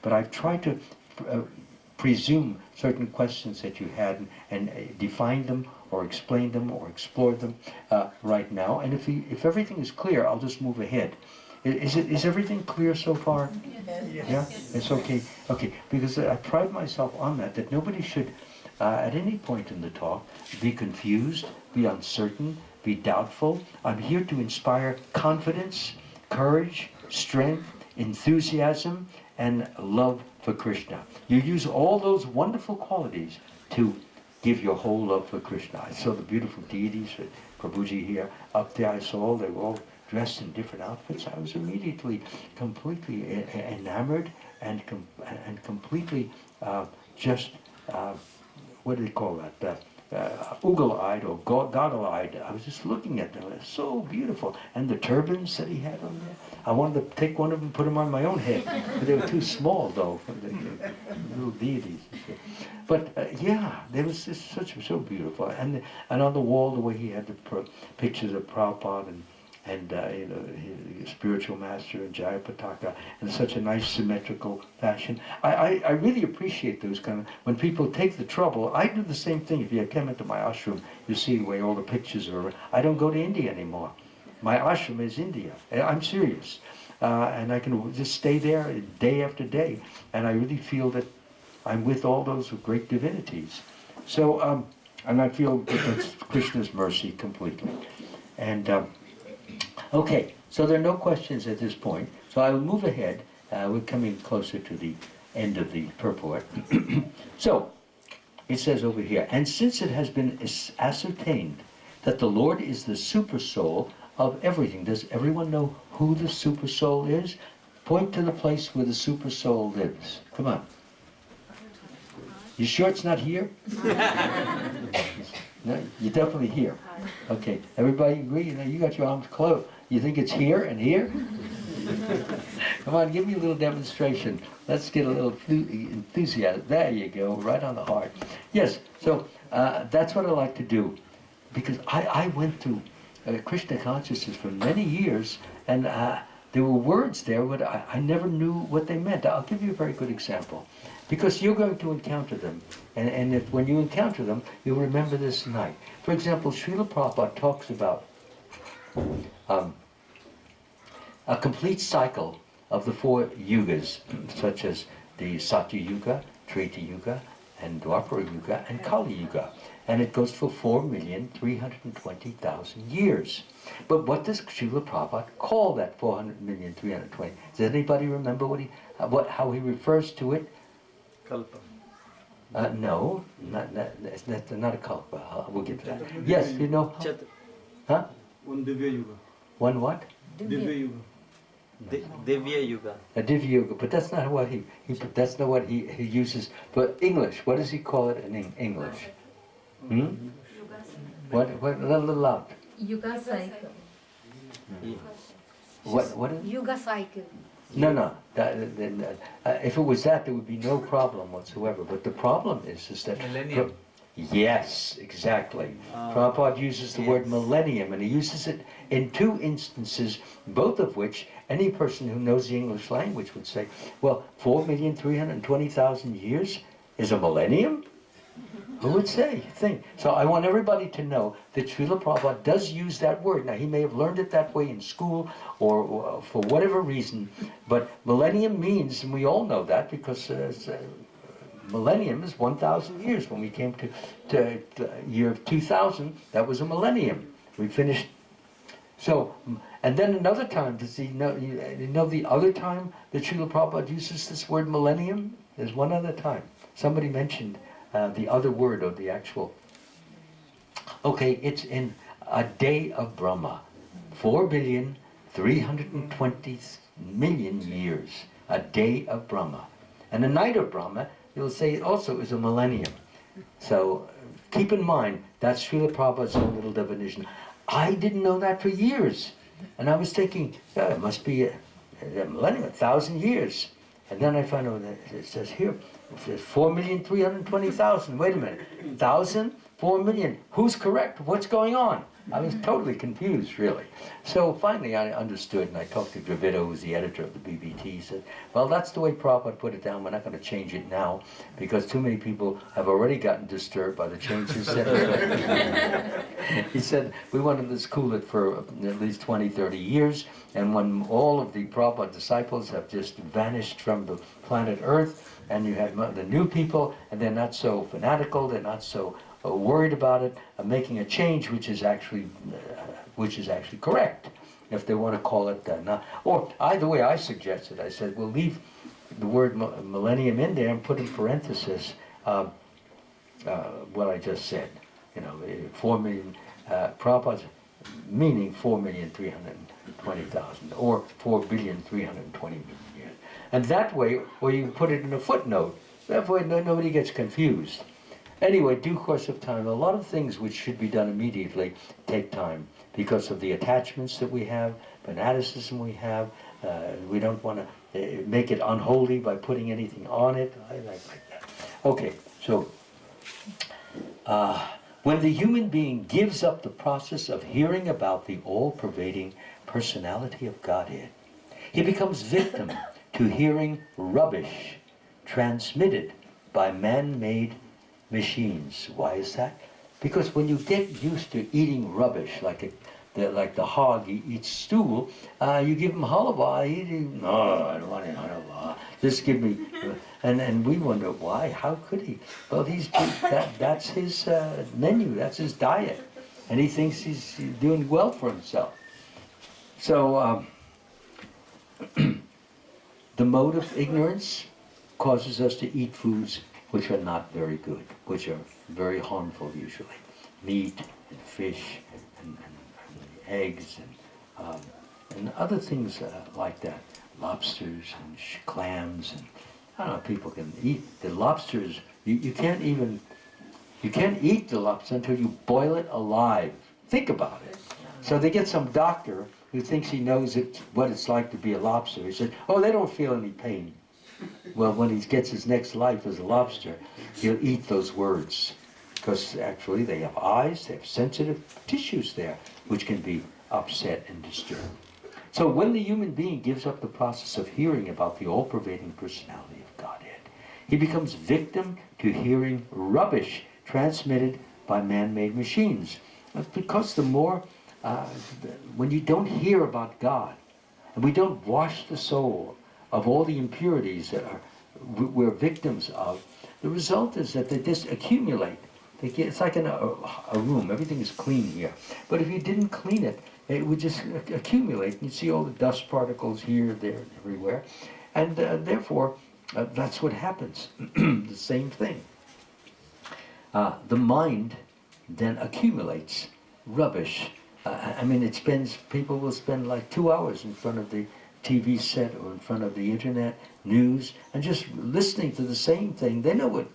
but I've tried to presume certain questions that you had and define them or explain them or explore them right now. And if everything is clear, I'll just move ahead. Is everything clear so far? Yes. Yeah? It's okay. Okay, because I pride myself on that nobody should, at any point in the talk, be confused, be uncertain, be doubtful. I'm here to inspire confidence, courage, strength, enthusiasm, and love for Krishna. You use all those wonderful qualities to give your whole love for Krishna. I saw the beautiful deities, Prabhuji here, up there. I saw they were all dressed in different outfits. I was immediately completely enamored and completely just, what do they call that? Oogle-eyed or goggle-eyed. I was just looking at them. It was so beautiful. And the turbans that he had on there. I wanted to take one of them and put them on my own head. But they were too small, though, for the little deities. But yeah, there was just so beautiful. And on the wall, the way he had the pictures of Prabhupada and his spiritual master and Jayapataka in such a nice symmetrical fashion. I really appreciate those kind of, when people take the trouble. I do the same thing. If you come into my ashram, you see the way all the pictures are. I don't go to India anymore. My ashram is India. I'm serious. And I can just stay there day after day. And I really feel that I'm with all those great divinities. So, and I feel that that's Krishna's mercy completely. And okay, so there are no questions at this point, so I will move ahead. We're coming closer to the end of the purport. So, it says over here, and since it has been ascertained that the Lord is the super soul of everything, does everyone know who the super soul is? Point to the place where the super soul lives. Come on. You sure it's not here? No, you're definitely here. Okay, everybody agree? You got your arms closed. You think it's here and here? Come on, give me a little demonstration. Let's get a little enthusiasm. There you go, right on the heart. Yes, so that's what I like to do. Because I went through Krishna consciousness for many years, and there were words there, but I never knew what they meant. I'll give you a very good example. Because you're going to encounter them. And if when you encounter them, you'll remember this tonight. For example, Srila Prabhupada talks about a complete cycle of the 4 yugas, such as the Satya Yuga, Treta Yuga, and Dwapara Yuga, and Kali Yuga. And it goes for 4,320,000 years. But what does Srila Prabhupada call that 400,320,000? Does anybody remember how he refers to it? Kalpa. No, not a kalpa. We'll get to that. Yes, you know. Huh? One Divya Yuga. One what? Divya Yuga. Divya Yuga. A Divya Yuga, but that's not what he uses for English. What does he call it in English? What? A little loud. Yuga cycle. What is? Yuga cycle. No. If it was that, there would be no problem whatsoever. But the problem is that... Millennium. Yes, exactly. Prabhupada uses the word millennium, and he uses it in 2 instances, both of which any person who knows the English language would say, well, 4,320,000 years is a millennium? Who would say? Think. So I want everybody to know that Srila Prabhupada does use that word. Now, he may have learned it that way in school or for whatever reason, but millennium means, and we all know that because millennium is 1,000 years. When we came to year 2000, that was a millennium. We finished. So, and then another time, does he know, you know the other time that Srila Prabhupada uses this word millennium? There's one other time. Somebody mentioned the other word of the actual. Okay, it's in a day of Brahma. 4,320,000,000 years. A day of Brahma. And a night of Brahma, you'll say it also is a millennium. So keep in mind, that's Srila Prabhupada's own little definition. I didn't know that for years. And I was thinking, yeah, it must be a millennium, 1,000 years. And then I found out that it says here, it says 4,320,000. Wait a minute, 1,000, 4 million. Who's correct? What's going on? I was totally confused, really. So finally I understood, and I talked to Dravido, who's the editor of the BBT. He said, well, that's the way Prabhupada put it down. We're not going to change it now, because too many people have already gotten disturbed by the changes. He said, we wanted to school it for at least 20, 30 years, and when all of the Prabhupada disciples have just vanished from the planet Earth, and you have the new people, and they're not so fanatical, they're not so worried about it, making a change which is actually correct, if they want to call it not. Or either way, I suggested, I said, we'll leave the word millennium in there and put in parenthesis what I just said. 4 million, Prabhupada's meaning 4,320,000 or 4,320,000,000 years. And that way, or you put it in a footnote, that way nobody gets confused. Anyway, due course of time, a lot of things which should be done immediately take time because of the attachments that we have, fanaticism we have. We don't want to make it unholy by putting anything on it. I like that. Okay, so when the human being gives up the process of hearing about the all-pervading personality of Godhead, he becomes victim to hearing rubbish transmitted by man-made machines. Why is that? Because when you get used to eating rubbish, like the hog eats stool, you give him halava, no, I don't want any halava. Just give me, and we wonder why. How could he? Well, that's his menu. That's his diet, and he thinks he's doing well for himself. So the mode of ignorance causes us to eat foods which are not very good, which are very harmful usually. Meat and fish and eggs and other things like that. Lobsters and clams and I don't know, people can eat the lobsters. You can't eat the lobster until you boil it alive. Think about it. So they get some doctor who thinks he knows what it's like to be a lobster. He said, oh, they don't feel any pain. Well, when he gets his next life as a lobster, he'll eat those words. Because actually they have eyes, they have sensitive tissues there, which can be upset and disturbed. So when the human being gives up the process of hearing about the all-pervading personality of Godhead, he becomes victim to hearing rubbish transmitted by man-made machines. Because the more, when you don't hear about God, and we don't wash the soul of all the impurities that we're victims of, the result is that they just accumulate. It's like in a room. Everything is clean here. But if you didn't clean it, it would just accumulate. You'd see all the dust particles here, there, and everywhere. And therefore, that's what happens. The same thing. The mind then accumulates rubbish. People will spend like 2 hours in front of the TV set or in front of the internet news and just listening to the same thing. They know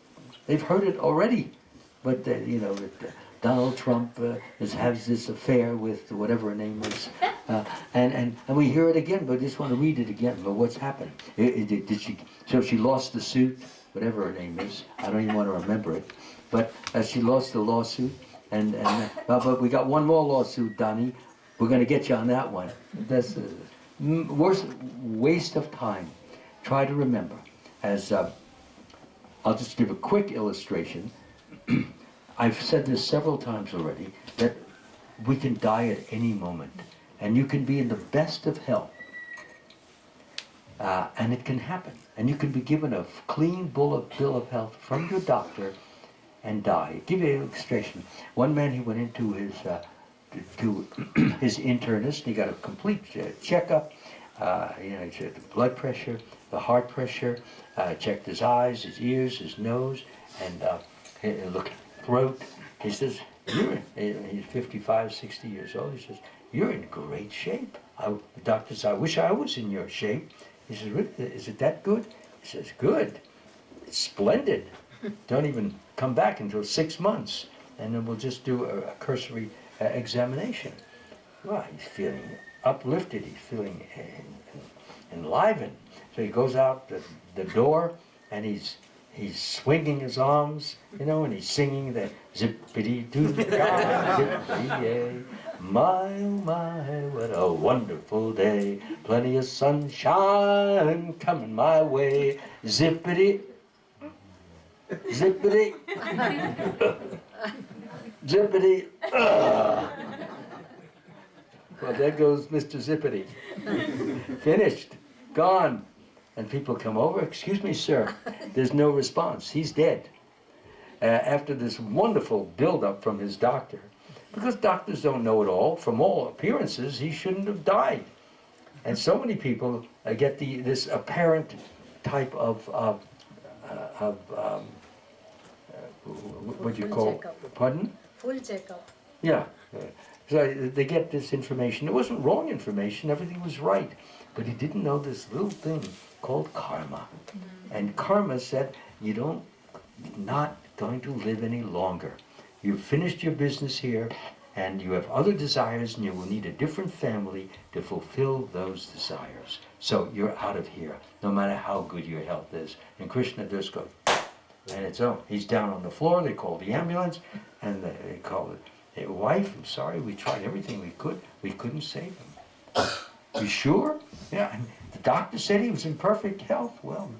they've heard it already. But, Donald Trump has this affair with whatever her name is. And we hear it again, but just want to read it again. But what's happened? So she lost the suit, whatever her name is. I don't even want to remember it. But she lost the lawsuit. But we got one more lawsuit, Donnie. We're going to get you on that one. That's worst waste of time. Try to remember. I'll just give a quick illustration. I've said this several times already, that we can die at any moment. And you can be in the best of health. And it can happen. And you can be given a clean bill of health from your doctor and die. I'll give you an illustration. One man, he went into his internist, and he got a complete checkup. He checked the blood pressure, the heart pressure, checked his eyes, his ears, his nose, and looked at the throat. He says, he's 55, 60 years old. He says, you're in great shape. The doctor says, I wish I was in your shape. He says, really? Is it that good? He says, good. It's splendid. Don't even come back until 6 months, and then we'll just do a cursory examination. Well, he's feeling uplifted. He's feeling enlivened. So he goes out the door, and he's swinging his arms, you know, and he's singing the zippity-doo, zippity-yay. My, oh my, what a wonderful day. Plenty of sunshine coming my way. Zippity, zippity, zippity. Well, there goes Mr. Zippity. Finished, gone. And people come over, excuse me, sir. There's no response. He's dead. After this wonderful build-up from his doctor, because doctors don't know it all. From all appearances, he shouldn't have died. And so many people get this apparent type of what you Full call, checkup. pardon? Full checkup. Yeah. So they get this information. It wasn't wrong information. Everything was right. But he didn't know this little thing called karma. And karma said, you're not going to live any longer. You've finished your business here, and you have other desires, and you will need a different family to fulfill those desires. So you're out of here, no matter how good your health is. And Krishna just goes, and it's over. He's down on the floor. They call the ambulance, and they call it, hey, wife, I'm sorry, we tried everything we could. We couldn't save him. You sure? Yeah, and the doctor said he was in perfect health. Well,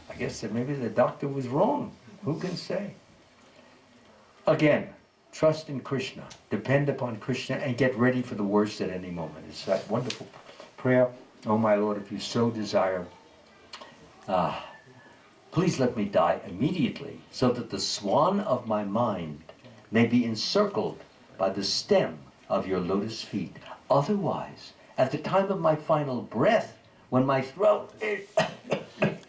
I guess that maybe the doctor was wrong. Who can say? Again, trust in Krishna. Depend upon Krishna and get ready for the worst at any moment. It's that wonderful prayer. Oh my Lord, if you so desire, please let me die immediately, so that the swan of my mind may be encircled by the stem of your lotus feet. Otherwise, at the time of my final breath, when my throat is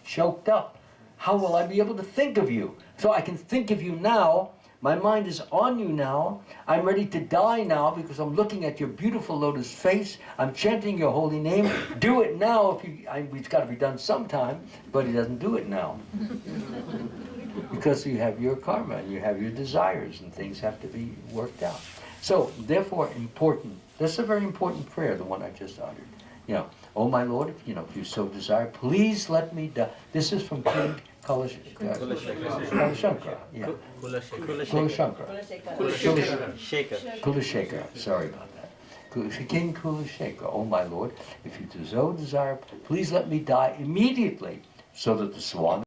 choked up, how will I be able to think of you? So I can think of you now. My mind is on you now. I'm ready to die now because I'm looking at your beautiful lotus face. I'm chanting your holy name. Do it now. It's got to be done sometime, but he doesn't do it now. Because you have your karma and you have your desires and things have to be worked out. So, therefore, important. That's a very important prayer, the one I just uttered. You know, oh my Lord, if you so desire, please let me die. This is from King Kulashankara. Yeah. Kulashankara. Kulashankara. Sorry about that. King Kulashankara. Oh my Lord, if you so desire, please let me die immediately, so that the swan